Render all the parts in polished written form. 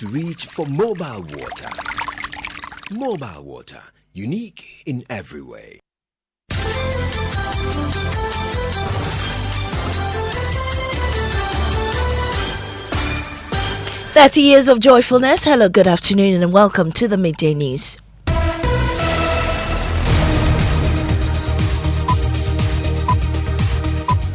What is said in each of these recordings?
Reach for mobile water. Mobile water, unique in every way. 30 years of joyfulness. Hello, good afternoon, and welcome to the Midday News.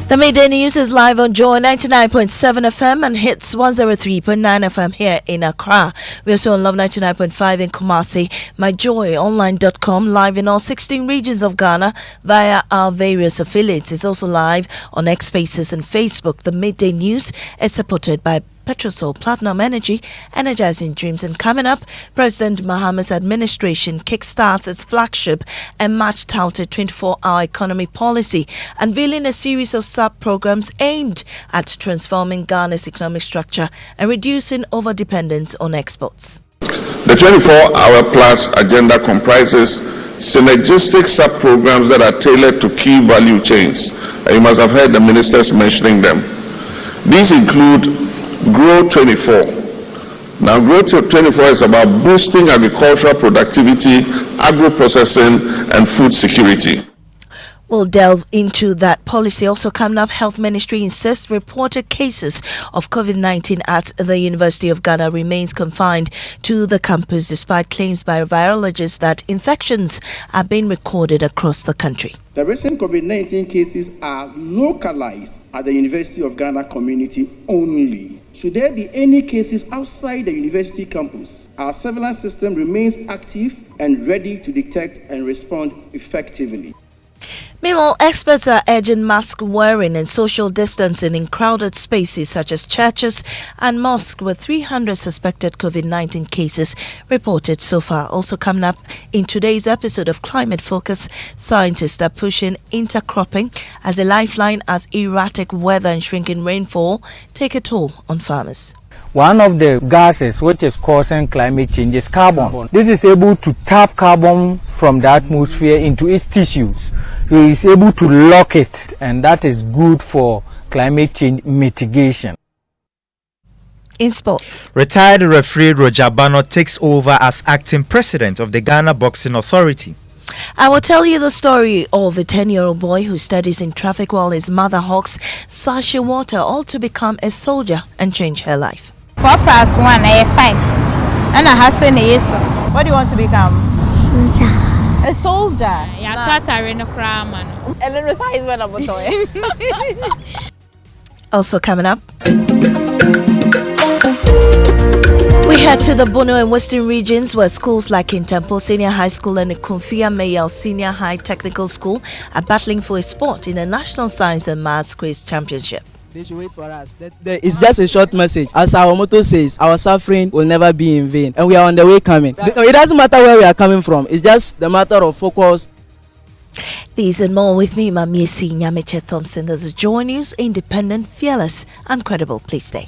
The Midday News is live on Joy 99.7 FM and hits 103.9 FM here in Accra. We also on Love 99.5 in Kumasi, myjoyonline.com, live in all 16 regions of Ghana via our various affiliates. It's also live on X Spaces and Facebook. The Midday News is supported by Petrosol Platinum Energy, energizing dreams. And coming up, President Mahame's administration kickstarts its flagship and much-touted 24-hour economy policy, unveiling a series of sub-programs aimed at transforming Ghana's economic structure and reducing over-dependence on exports. The 24-hour plus agenda comprises synergistic sub-programs that are tailored to key value chains. You must have heard the ministers mentioning them. These include Grow 24. Now, Grow 24 is about boosting agricultural productivity, agro-processing, and food security. We'll delve into that policy. Also coming up, Health Ministry insists reported cases of COVID-19 at the University of Ghana remains confined to the campus despite claims by virologists that infections are being recorded across the country. The recent COVID-19 cases are localized at the University of Ghana community only. Should there be any cases outside the university campus, our surveillance system remains active and ready to detect and respond effectively. Meanwhile, experts are urging mask wearing and social distancing in crowded spaces such as churches and mosques, with 300 suspected COVID-19 cases reported so far. Also coming up in today's episode of Climate Focus, scientists are pushing intercropping as a lifeline as erratic weather and shrinking rainfall take a toll on farmers. One of the gases which is causing climate change is carbon. This is able to tap carbon from the atmosphere into its tissues. So it's able to lock it, and that is good for climate change mitigation. In sports, retired referee Roger Bano takes over as acting president of the Ghana Boxing Authority. I will tell you the story of a 10-year-old boy who studies in traffic while his mother hawks sachet water, all to become a soldier and change her life. 4 + 1 is 5. And I have seen Jesus. What do you want to become? Soldier. A soldier. Yeah, charter in a crime. And then besides when I'm Also coming up, we head to the Bono and Western regions where schools like Intempo Senior High School and the Kumfia Mayel Senior High Technical School are battling for a spot in the National Science and Maths Quiz Championship. They should wait for us. It's just a short message. As our motto says, our suffering will never be in vain. And we are on the way coming. It doesn't matter where we are coming from. It's just the matter of focus. These and more with me, Maame, Nyamekye, Thompson. This is Joy News, independent, fearless, and credible. Please stay.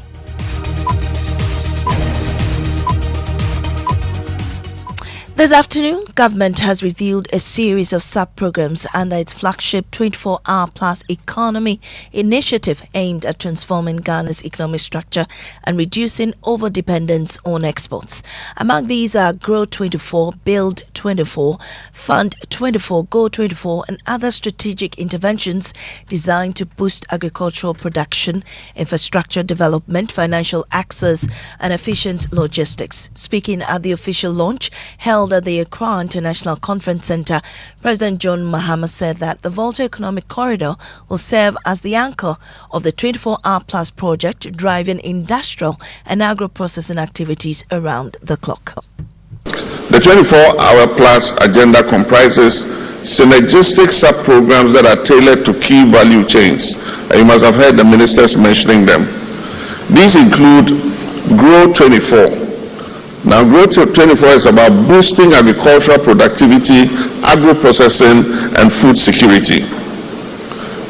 This afternoon, government has revealed a series of sub-programs under its flagship 24-hour plus economy initiative aimed at transforming Ghana's economic structure and reducing over-dependence on exports. Among these are Grow 24, Build 24, Fund 24, Go 24, and other strategic interventions designed to boost agricultural production, infrastructure development, financial access, and efficient logistics. Speaking at the official launch held at the Accra International Conference Center, President John Mahama said that the Volta Economic Corridor will serve as the anchor of the 24-hour plus project, driving industrial and agro-processing activities around the clock. The 24-hour plus agenda comprises synergistic sub-programs that are tailored to key value chains. You must have heard the ministers mentioning them. These include Grow 24. Now, Grow 24 is about boosting agricultural productivity, agro-processing, and food security.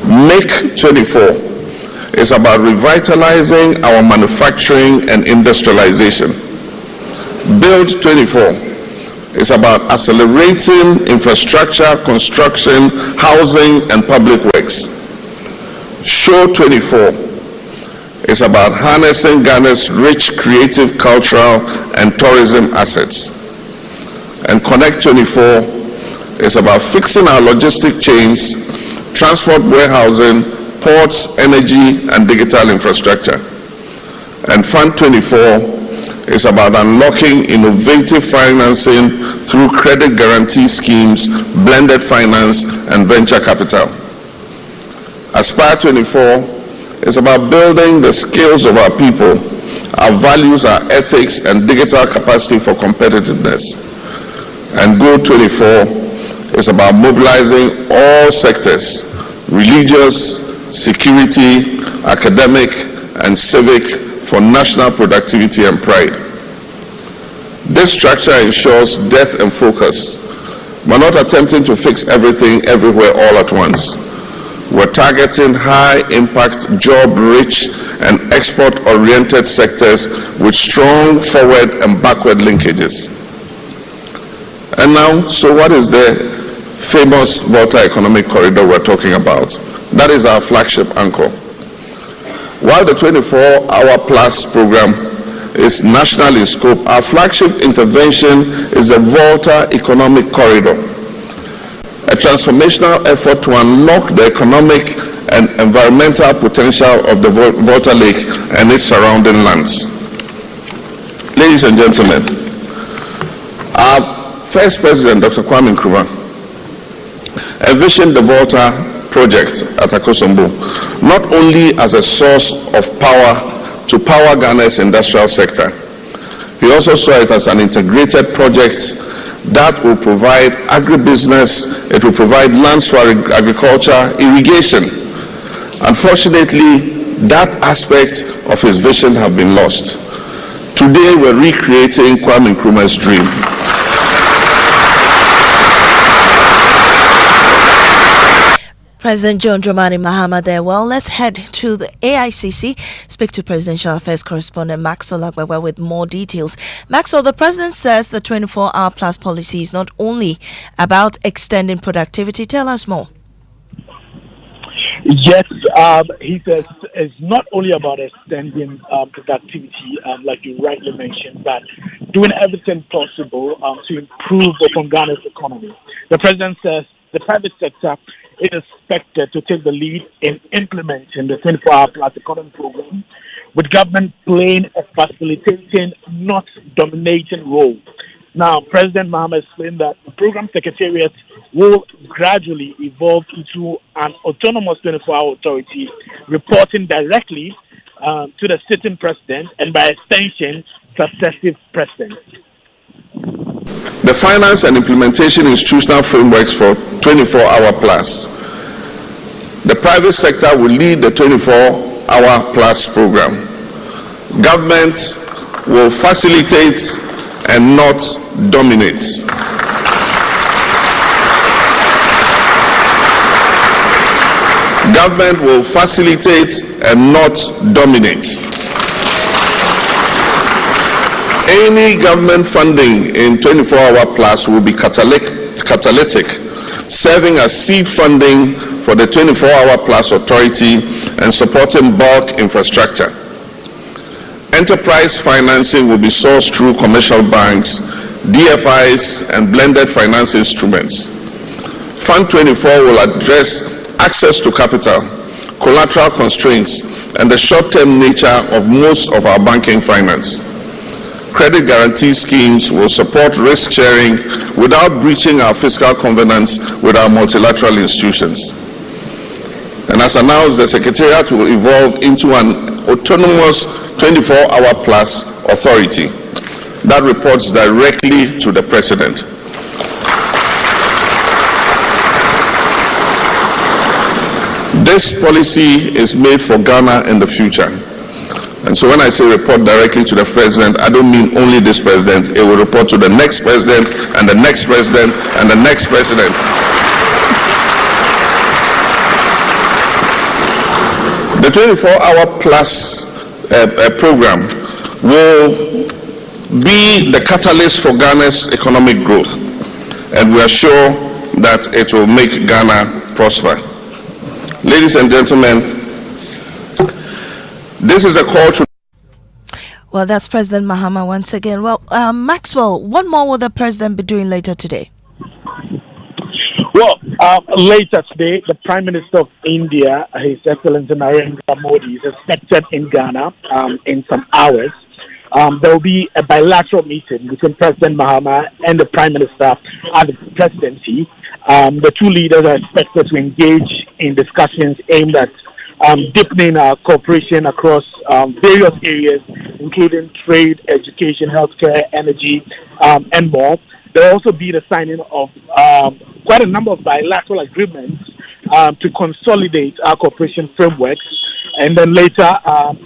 Make 24 is about revitalizing our manufacturing and industrialization. Build 24 is about accelerating infrastructure, construction, housing, and public works. Show 24 is about harnessing Ghana's rich creative, cultural, and tourism assets. And Connect 24 is about fixing our logistic chains, transport, warehousing, ports, energy, and digital infrastructure. And Fund 24 is about unlocking innovative financing through credit guarantee schemes, blended finance, and venture capital. Aspire 24 is about building the skills of our people, our values, our ethics, and digital capacity for competitiveness. And Go 24 is about mobilizing all sectors, religious, security, academic, and civic, for national productivity and pride. This structure ensures depth and focus. We're not attempting to fix everything everywhere all at once. We're targeting high-impact, job-rich, and export-oriented sectors with strong forward and backward linkages. And now, so what is the famous Volta Economic Corridor we're talking about? That is our flagship anchor. While the 24-hour plus program is national in scope, our flagship intervention is the Volta Economic Corridor, a transformational effort to unlock the economic and environmental potential of the Volta Lake and its surrounding lands. Ladies and gentlemen, our first president, Dr. Kwame Nkrumah, envisioned the Volta project at Akosombo not only as a source of power to power Ghana's industrial sector. He also saw it as an integrated project that will provide agribusiness, it will provide lands for agriculture, irrigation. Unfortunately, that aspect of his vision have been lost. Today we're recreating Kwame Nkrumah's dream. President John Dramani Mahama there. Well, let's head to the AICC, speak to Presidential Affairs Correspondent Maxwell Agbawa with more details. Maxwell, the President says the 24-hour plus policy is not only about extending productivity. Tell us more. Yes, he says it's not only about extending productivity, like you rightly mentioned, but doing everything possible to improve upon Ghana's economy. The President says the private sector is expected to take the lead in implementing the 24-hour plus economy program, with government playing a facilitating, not dominating role. Now, President Mahama explained that the program secretariat will gradually evolve into an autonomous 24-hour authority reporting directly to the sitting president and by extension, successive presidents. The finance and implementation institutional frameworks for 24-hour plus. The private sector will lead the 24-hour plus program. Government will facilitate and not dominate. Government will facilitate and not dominate. Any government funding in 24-hour plus will be catalytic, serving as seed funding for the 24-hour plus authority and supporting bulk infrastructure. Enterprise financing will be sourced through commercial banks, DFIs, and blended finance instruments. Fund 24 will address access to capital, collateral constraints, and the short-term nature of most of our banking finance. Credit guarantee schemes will support risk sharing without breaching our fiscal covenants with our multilateral institutions. And as announced, the Secretariat will evolve into an autonomous 24-hour plus authority that reports directly to the President. This policy is made for Ghana in the future. And so when I say report directly to the President, I don't mean only this President. It will report to the next President and the next President and the next President. The 24-hour plus program will be the catalyst for Ghana's economic growth, and we are sure that it will make Ghana prosper. Ladies and gentlemen, This is a call to. Well, that's President Mahama once again. Well, Maxwell, what more will the president be doing later today? Well, later today, the Prime Minister of India, His Excellency Narendra Modi, is expected in Ghana in some hours. There will be a bilateral meeting between President Mahama and the Prime Minister at the presidency. The two leaders are expected to engage in discussions aimed at deepening our cooperation across various areas, including trade, education, healthcare, energy, and more. There will also be the signing of quite a number of bilateral agreements to consolidate our cooperation frameworks. And then later,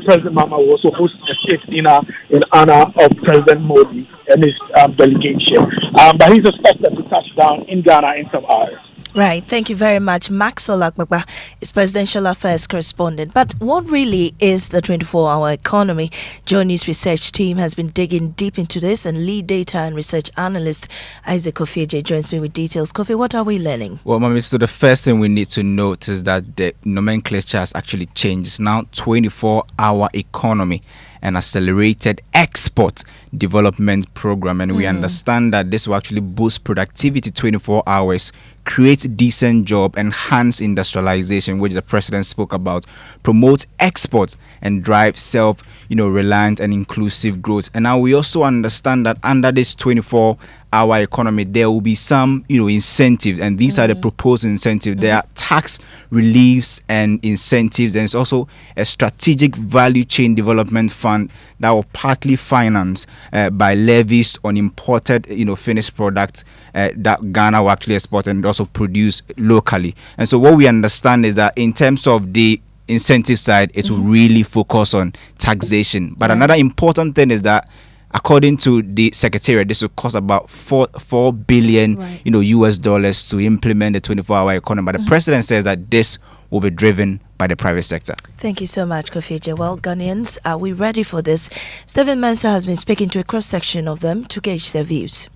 President Mahama will also host a state dinner in honor of President Modi and his delegation. But he's expected to touch down in Ghana in some hours. Right. Thank you very much. Maxwell Akbaba is Presidential Affairs Correspondent. But what really is the 24-hour economy? Johnny's research team has been digging deep into this, and lead data and research analyst Isaac Kofi joins me with details. Kofi, what are we learning? Well, Maame, so the first thing we need to note is that the nomenclature has actually changed. It's now 24-hour economy, an accelerated export development program, and we understand that this will actually boost productivity 24 hours, create decent job, enhance industrialization, which the president spoke about, promote export, and drive self-reliant and inclusive growth. And now we also understand that under this 24-hour economy, there will be some, incentives, and these are the proposed incentives. There are tax reliefs and incentives, and it's also a strategic value chain development fund that will partly finance by levies on imported, finished products that Ghana will actually export and also produce locally. And so what we understand is that in terms of the incentive side, it will really focus on taxation. But another important thing is that according to the Secretariat, this will cost about $4 billion, US dollars to implement the 24-hour economy. But the president says that this will be driven by the private sector. Thank you so much, Kofi. Well, Ghanaians, are we ready for this? Stephen Mensah has been speaking to a cross-section of them to gauge their views.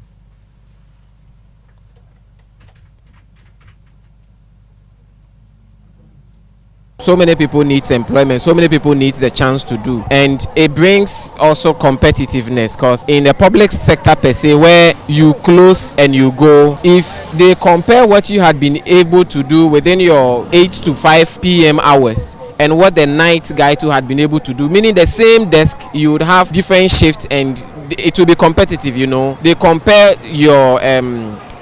So many people need employment, so many people need the chance to do, and it brings also competitiveness, because in the public sector per se, where you close and you go, if they compare what you had been able to do within your 8 to 5 p.m. hours and what the night guy too had been able to do, meaning the same desk, you would have different shifts and it will be competitive. They compare your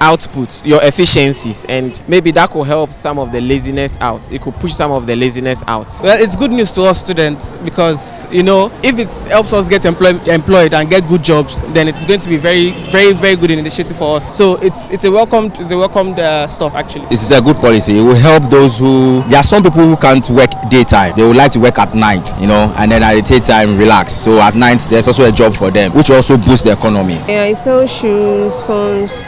output, your efficiencies, and maybe that could help some of the laziness out. It could push some of the laziness out. Well, it's good news to us students, because if it helps us get employed and get good jobs, then it's going to be very, very, very good initiative for us. So it's a welcomed stuff actually. This is a good policy. It will help those there are some people who can't work daytime. They would like to work at night, and then at the daytime relax. So at night there's also a job for them, which also boosts the economy. Yeah, I sell shoes, phones,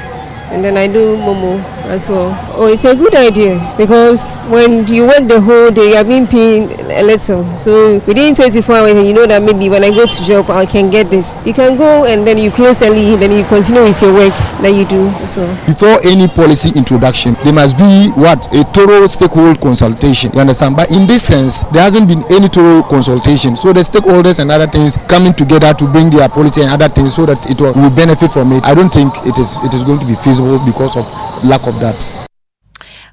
and then I do Momo as well. Oh, it's a good idea, because when you work the whole day, you are being paid a little. So within 24 hours, you know that maybe when I go to job, I can get this. You can go and then you close early, then you continue with your work that you do as well. Before any policy introduction, there must be a thorough stakeholder consultation. You understand? But in this sense, there hasn't been any thorough consultation. So the stakeholders and other things coming together to bring their policy and other things so that it will benefit from it. I don't think it is going to be feasible because of lack of that.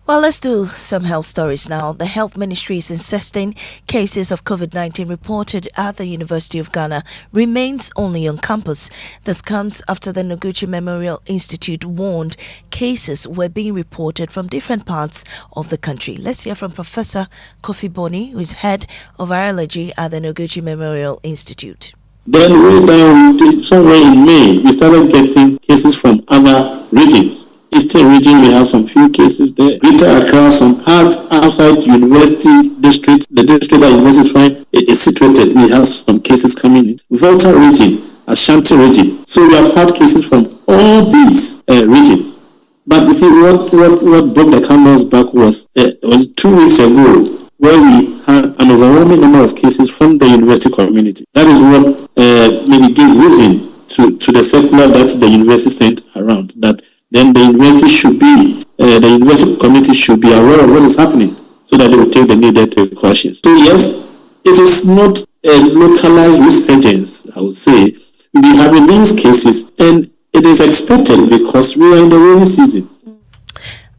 Well, let's do some health stories now. The Health Ministry is insisting cases of COVID-19 reported at the University of Ghana remains only on campus. This comes after the Noguchi Memorial Institute warned cases were being reported from different parts of the country. Let's hear from Professor Kofi Boni, who is head of virology at the Noguchi Memorial Institute. Then way down to somewhere in May, we started getting cases from other regions. Eastern region, we have some few cases there. Greater Accra, some parts outside the university district, the district that university is situated, we have some cases coming in. Volta region, Ashanti region. So we have had cases from all these regions. But you see, what broke the camel's back was 2 weeks ago, where we had an overwhelming number of cases from the university community. That is what maybe gave reason to the circular that the university sent around, that then the university community should be aware of what is happening so that they will take the needed precautions. So yes, it is not a localized resurgence, I would say. We'll be having these cases, and it is expected because we are in the rainy season.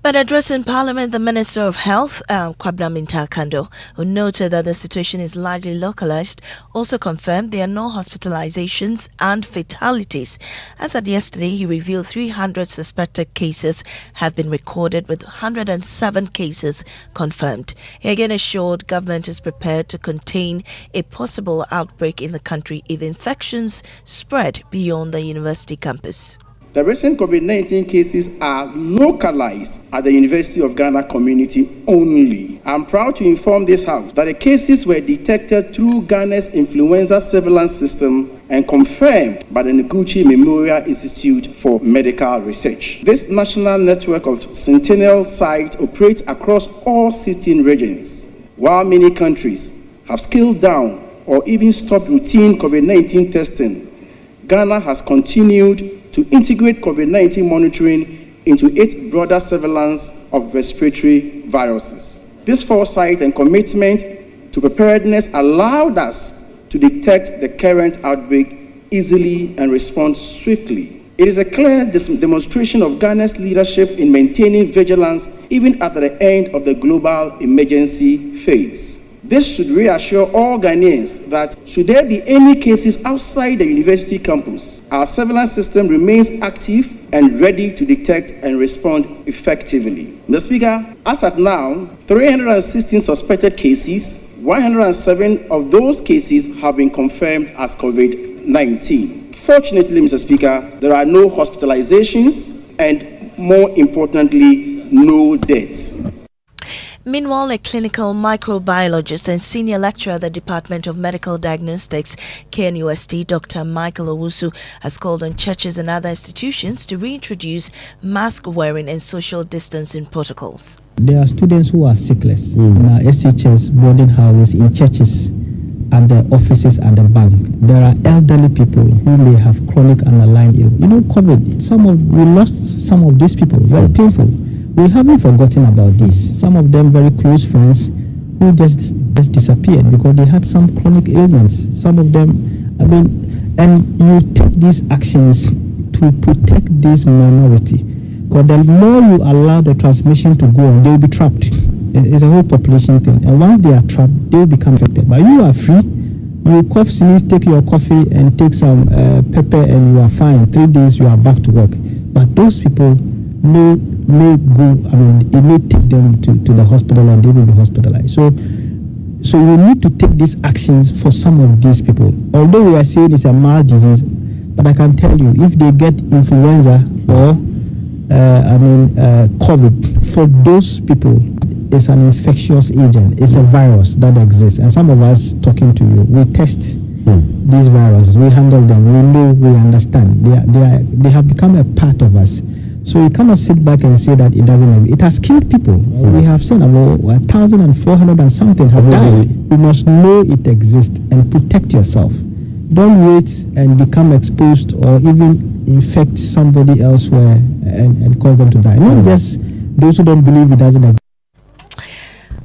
But addressing Parliament, the Minister of Health, Kwabena Mintakando, who noted that the situation is largely localized, also confirmed there are no hospitalizations and fatalities. As at yesterday, he revealed 300 suspected cases have been recorded, with 107 cases confirmed. He again assured government is prepared to contain a possible outbreak in the country if infections spread beyond the university campus. The recent COVID-19 cases are localized at the University of Ghana community only. I'm proud to inform this House that the cases were detected through Ghana's influenza surveillance system and confirmed by the Nyamekye Memorial Institute for Medical Research. This national network of Sentinel sites operates across all 16 regions. While many countries have scaled down or even stopped routine COVID-19 testing, Ghana has continued to integrate COVID-19 monitoring into its broader surveillance of respiratory viruses. This foresight and commitment to preparedness allowed us to detect the current outbreak easily and respond swiftly. It is a clear demonstration of Ghana's leadership in maintaining vigilance even after the end of the global emergency phase. This should reassure all Ghanaians that should there be any cases outside the university campus, our surveillance system remains active and ready to detect and respond effectively. Mr. Speaker, as at now, 316 suspected cases, 107 of those cases have been confirmed as COVID-19. Fortunately, Mr. Speaker, there are no hospitalizations and, more importantly, no deaths. Meanwhile, a clinical microbiologist and senior lecturer at the Department of Medical Diagnostics, KNUST, Dr. Michael Owusu, has called on churches and other institutions to reintroduce mask wearing and social distancing protocols. There are students who are sickless in our SHS boarding houses, in churches, at the offices, at the bank. There are elderly people who may have chronic underlying illness. You know, COVID, we lost some of these people, very painful. We haven't forgotten about this. Some of them very close friends who just disappeared because they had some chronic ailments. Some of them, and you take these actions to protect this minority. Because the more you allow the transmission to go on, they'll be trapped. It's a whole population thing. And once they are trapped, they'll become affected. But you are free. You cough, sneeze, take your coffee and take some pepper and you are fine. 3 days, you are back to work. But those people may go, it may take them to the hospital and they will be hospitalized. So we need to take these actions for some of these people. Although we are saying it's a mild disease, but I can tell you, if they get influenza or COVID, for those people, it's an infectious agent. It's a virus that exists. And some of us talking to you, we test these viruses, we handle them, we know, we understand. They have become a part of us. So you cannot sit back and say that it doesn't exist. It has killed people. We have seen about 1,400 and something have died. You must know it exists and protect yourself. Don't wait and become exposed or even infect somebody elsewhere and cause them to die. Not just those who don't believe it doesn't exist.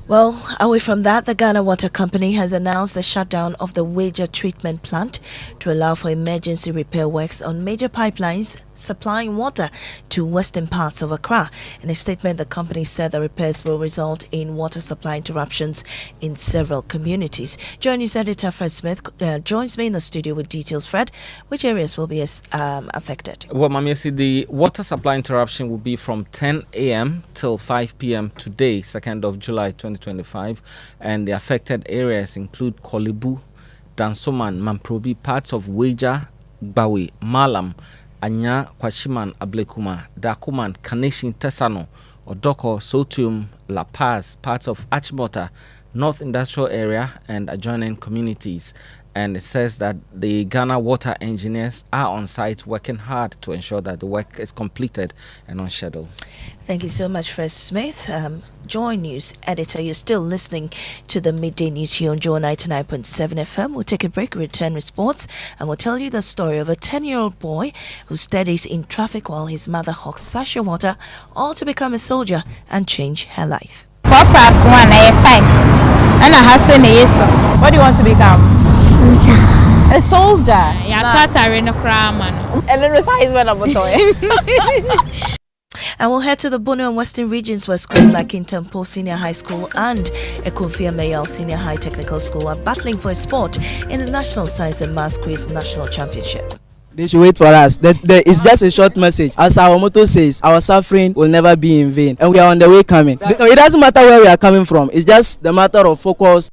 Well, away from that, the Ghana Water Company has announced the shutdown of the Wager treatment plant to allow for emergency repair works on major pipelines supplying water to western parts of Accra. In a statement, the company said the repairs will result in water supply interruptions in several communities. Joint News Editor Fred Smith joins me in the studio with details. Fred, which areas will be affected? Well, Maame, the water supply interruption will be from 10 a.m. till 5 p.m. today, 2nd of July 2025, and the affected areas include Kolibu, Dansoman, Mamprobi, parts of Wager, Bawi, Malam, Anya, Kwashiman, Ablekuma, Dakuman, Kaneshin, Tesano, Odoko, Sotium, La Paz, parts of Achimota, North Industrial Area and adjoining communities. And it says that the Ghana water engineers are on site working hard to ensure that the work is completed and on schedule. Thank you so much, Fred Smith. Joy News Editor, you're still listening to the Midday News here on Joy 99.7 FM. We'll take a break, return with sports, and we'll tell you the story of a 10-year-old boy who studies in traffic while his mother hawks sachet water, all to become a soldier and change her life. 4 + 1 is 5. And I have seen Jesus. What do you want to become? Soldier. A soldier. Yeah, chatting the crime. And then resize when I'm And we'll head to the Bono and Western regions where schools like Intermpo Senior High School and Ekonfia Mayal Senior High Technical School are battling for a spot in the National Science and Maths Quiz National Championship. They should wait for us. It's just a short message. As our motto says, our suffering will never be in vain. And we are on the way coming. It doesn't matter where we are coming from. It's just the matter of focus.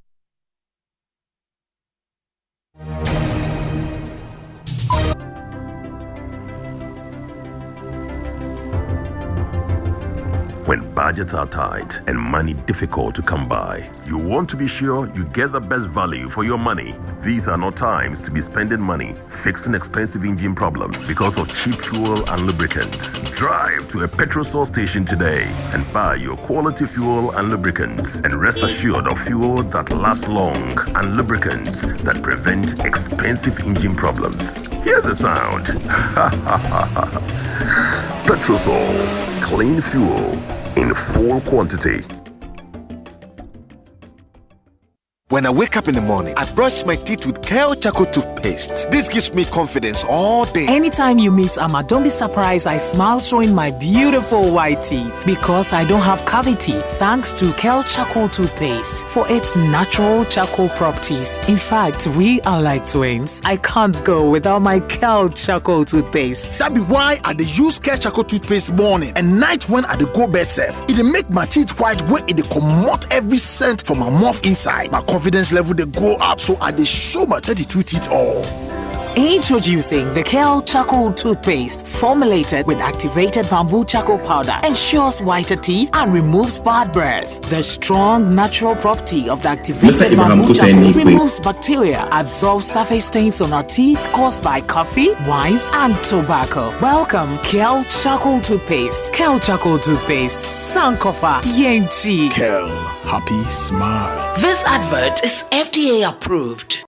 When budgets are tight and money difficult to come by, you want to be sure you get the best value for your money. These are not times to be spending money fixing expensive engine problems because of cheap fuel and lubricants. Drive to a petrol source station today and buy your quality fuel and lubricants, and rest assured of fuel that lasts long and lubricants that prevent expensive engine problems. Hear the sound. Petrosol, clean fuel in full quantity. When I wake up in the morning, I brush my teeth with Kale Charcoal toothpaste. This gives me confidence all day. Anytime you meet Amma, don't be surprised I smile showing my beautiful white teeth because I don't have cavity thanks to Kale Charcoal toothpaste for its natural charcoal properties. In fact, we are like twins. I can't go without my Kale Charcoal toothpaste. That be why I dey use Kale Charcoal toothpaste morning and night when I dey go bed safe. It dey make my teeth white when it dey comot every scent from my mouth inside. My confidence level they go up, so I dey show my 32 teeth all. Introducing the Kale Charcoal toothpaste, formulated with activated bamboo charcoal powder, ensures whiter teeth and removes bad breath. The strong natural property of the activated bamboo charcoal removes bacteria, absorbs surface stains on our teeth caused by coffee, wines, and tobacco. Welcome, Kale Charcoal toothpaste. Kale Charcoal toothpaste, Sankofa Yenchi. Kale, happy smile. This advert is FDA approved.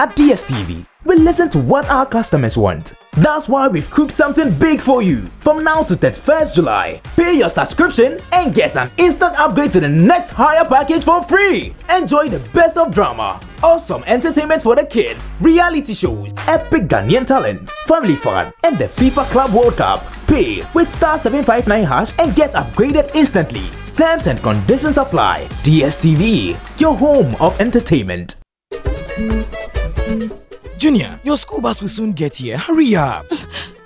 At DSTV, we listen to what our customers want. That's why we've cooked something big for you. From now to 31st July, pay your subscription and get an instant upgrade to the next higher package for free. Enjoy the best of drama, awesome entertainment for the kids, reality shows, epic Ghanaian talent, family fun, and the FIFA Club World Cup. Pay with *759# and get upgraded instantly. Terms and conditions apply. DSTV, your home of entertainment. Junior, your school bus will soon get here. Hurry up.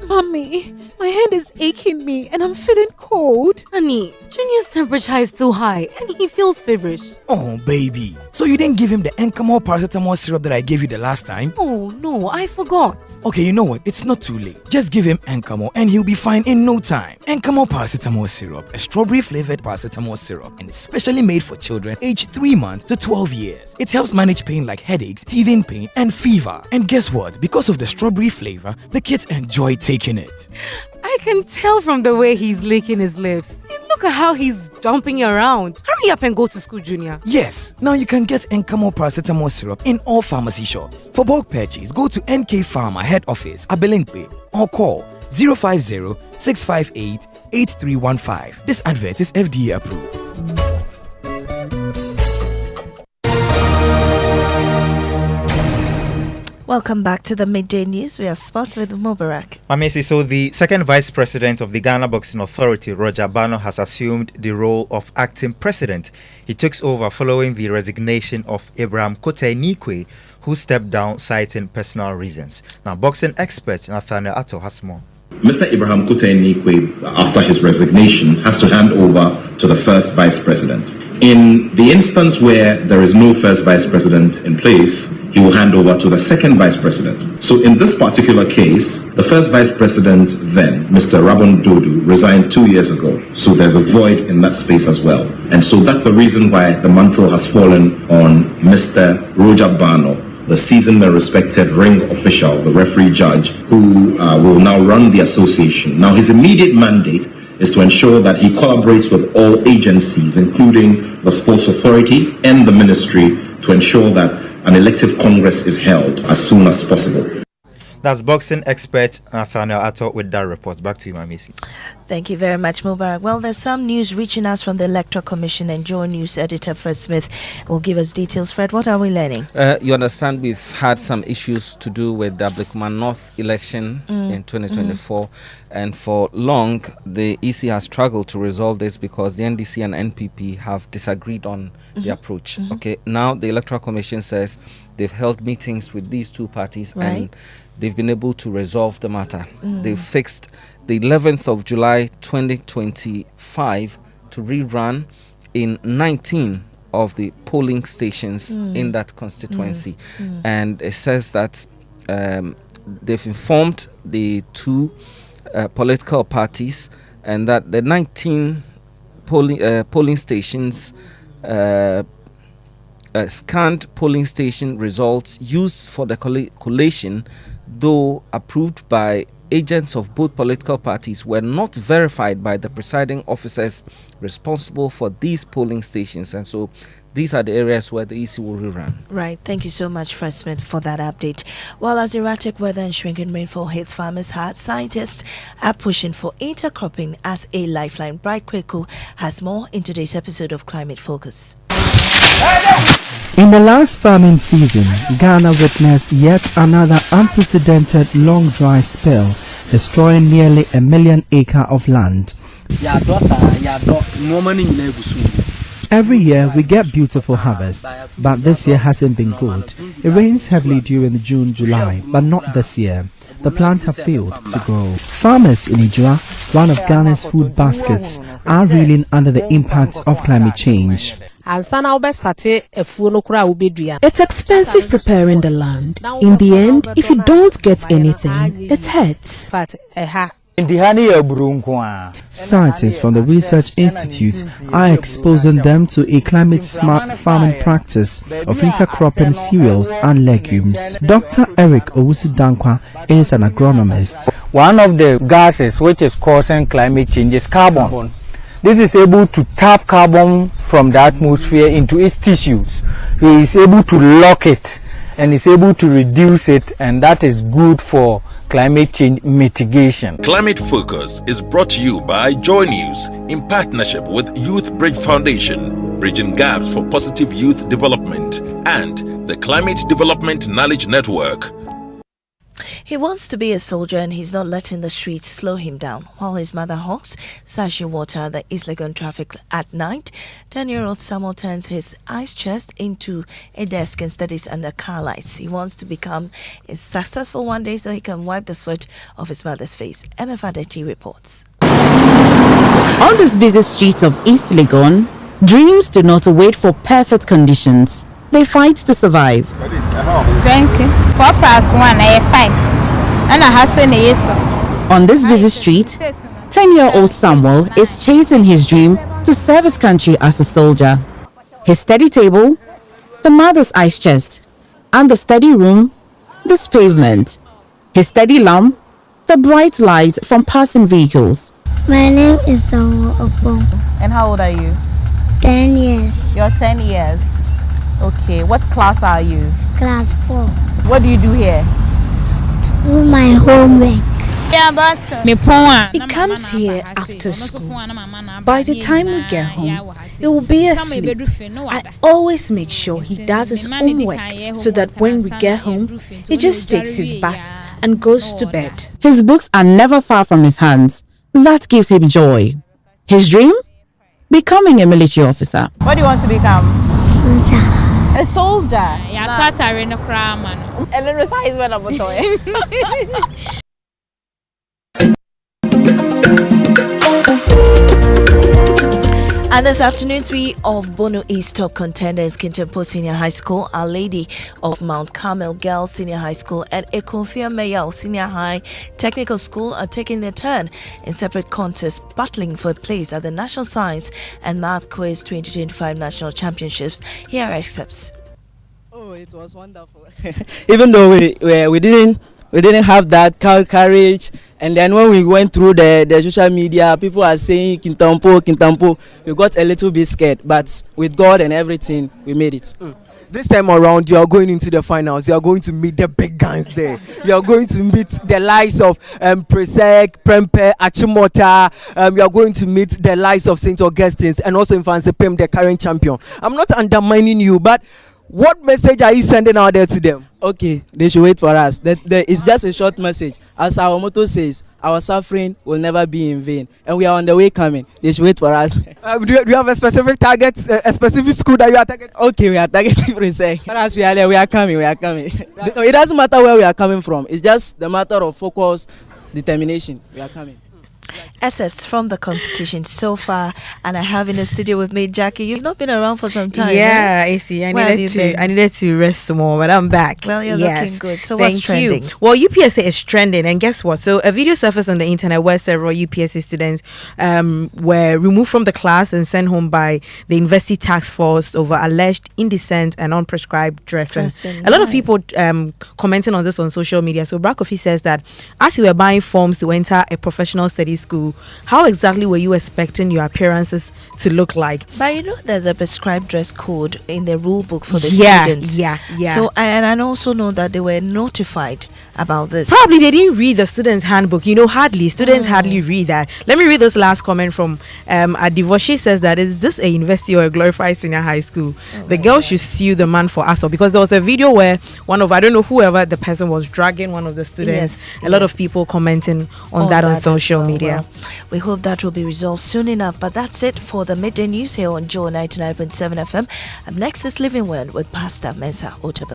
Mommy, my hand is aching me and I'm feeling cold. Honey, Junior's temperature is too high and he feels feverish. Oh, baby. So you didn't give him the Encamol paracetamol syrup that I gave you the last time? Oh, no, I forgot. Okay, you know what? It's not too late. Just give him Encamol and he'll be fine in no time. Encamol paracetamol syrup, a strawberry-flavored paracetamol syrup, and it's specially made for children aged 3 months to 12 years. It helps manage pain like headaches, teething pain, and fever. And guess what? Because of the strawberry flavor, the kids enjoy taking it. I can tell from the way he's licking his lips. And look at how he's jumping around. Hurry up and go to school, Junior. Yes, now you can get Encamol paracetamol syrup in all pharmacy shops. For bulk purchase, go to NK Pharma Head Office, Abelinkwe, or call 050-658-8315. This advert is FDA approved. Welcome back to the Midday News. We have sports with Mubarak. Maame, so the second vice president of the Ghana Boxing Authority, Roger Bano, has assumed the role of acting president. He takes over following the resignation of Abraham Kote-Nikwe, who stepped down citing personal reasons. Now, boxing expert Nathaniel Atto has more. Mr. Abraham Kote-Nikwe, after his resignation, has to hand over to the first vice president. In the instance where there is no first vice president in place, he will hand over to the second vice president. So in this particular case, the first vice president then, Mr. Rabon Dodu, resigned 2 years ago. So there's a void in that space as well. And so that's the reason why the mantle has fallen on Mr. Roger Bano, the seasoned and respected ring official, the referee judge, who will now run the association. Now, his immediate mandate is to ensure that he collaborates with all agencies, including the Sports Authority and the Ministry, to ensure that an elective Congress is held as soon as possible. That's boxing expert Nathaniel Atto with that report. Back to you, Maame. Thank you very much, Mubarak. Well, there's some news reaching us from the Electoral Commission, and Joy News editor Fred Smith will give us details. Fred, what are we learning? You understand we've had some issues to do with the Ablekuma North election in 2024, and for long the EC has struggled to resolve this because the NDC and NPP have disagreed on the approach. Okay, now the Electoral Commission says they've held meetings with these two parties and they've been able to resolve the matter. They've fixed the 11th of July 2025 to rerun in 19 of the polling stations in that constituency. And it says that they've informed the two political parties and that the 19 polling stations scanned polling station results used for the collation, though approved by agents of both political parties, were not verified by the presiding officers responsible for these polling stations. And so these are the areas where the EC will rerun. Right. Thank you so much, Fred Smith, for that update. While as erratic weather and shrinking rainfall hits farmers hard, scientists are pushing for intercropping as a lifeline. Bright Kweku has more in today's episode of Climate Focus. In the last farming season, Ghana witnessed yet another unprecedented long dry spell, destroying nearly 1 million acres of land. Every year we get beautiful harvests, but this year hasn't been good. It rains heavily during June, July, but not this year. The plants have failed to grow. Farmers in Ijua, one of Ghana's food baskets, are reeling under the impact of climate change. It's expensive preparing the land. In the end, if you don't get anything, it hurts. Scientists from the Research Institute are exposing them to a climate-smart farming practice of intercropping cereals and legumes. Dr. Eric Owusu-Dankwa is an agronomist. One of the gases which is causing climate change is carbon. This is able to tap carbon from the atmosphere into its tissues. It is able to lock it and is able to reduce it, and that is good for climate change mitigation. Climate Focus is brought to you by Joy News in partnership with Youth Bridge Foundation, bridging gaps for positive youth development, and the Climate Development Knowledge Network. He wants to be a soldier and he's not letting the streets slow him down. While his mother hawks sachet water the East Legon traffic at night, 10-year-old Samuel turns his ice chest into a desk and studies under car lights. He wants to become a successful one day so he can wipe the sweat off his mother's face. MF Adeti reports. On these busy streets of East Legon, dreams do not wait for perfect conditions. They fight to survive. Thank you. 4 + 1 5. And I have seen Jesus. On this busy street, 10-year-old Samuel is chasing his dream to serve his country as a soldier. His study table, the mother's ice chest, and the study room, this pavement. His study lamp, the bright lights from passing vehicles. My name is Samuel Opong. And how old are you? 10 years. You're 10 years. Okay, what class are you? Class 4. What do you do here? Do my homework. He comes here after school. By the time we get home, it will be asleep. I always make sure he does his homework so that when we get home, he just takes his bath and goes to bed. His books are never far from his hands. That gives him joy. His dream? Becoming a military officer. What do you want to become? Soldier. A soldier? And this afternoon, 3 of Bono East top contenders, Kintempo Senior High School, Our Lady of Mount Carmel Girls Senior High School, and Ekonfia Mayal Senior High Technical School are taking their turn in separate contests, battling for a place at the National Science and Math Quiz 2025 National Championships. Here are excerpts. Oh, it was wonderful. Even though we didn't have that courage, and then when we went through the social media, people are saying Kintampo, we got a little bit scared, but with God and everything, we made it. This time around, you are going into the finals. You are going to meet the big guns there. You are going to meet the likes of Presec, Prempe, Achimota. You are going to meet the likes of St. Augustine's and also Infancy Pem, the current champion. I'm not undermining you, but what message are you sending out there to them? Okay, they should wait for us. It's just a short message. As our motto says, our suffering will never be in vain. And we are on the way coming. They should wait for us. Do you have a specific target, a specific school that you are targeting? Okay, we are targeting Presec. As we are there, we are coming. It doesn't matter where we are coming from. It's just the matter of focus, determination. We are coming. Excerpts from the competition so far, and I have in the studio with me Jackie. You've not been around for some time. Yeah, I see. I needed to rest some more, but I'm back. Well, you're looking good. So what's trending? Well, UPSA is trending, and guess what? So a video surfaced on the internet where several UPSA students were removed from the class and sent home by the University Task Force over alleged indecent and unprescribed dressing. A lot of people commenting on this on social media. So Brakofi says that as you were buying forms to enter a professional study school, how exactly were you expecting your appearances to look like? But you know, there's a prescribed dress code in the rule book for the students. Yeah. So and I also know that they were notified about this. Probably they didn't read the students' handbook. You know, students hardly read that. Let me read this last comment from Adivo. She says that, is this a university or a glorified senior high school? The girl should sue the man for assault, because there was a video where I don't know whoever the person was dragging one of the students. A lot of people commenting on that on social media. Well, we hope that will be resolved soon enough. But that's it for the midday news here on Joe 99.7 FM. Up next is Living Word with Pastor Mensa Otabil.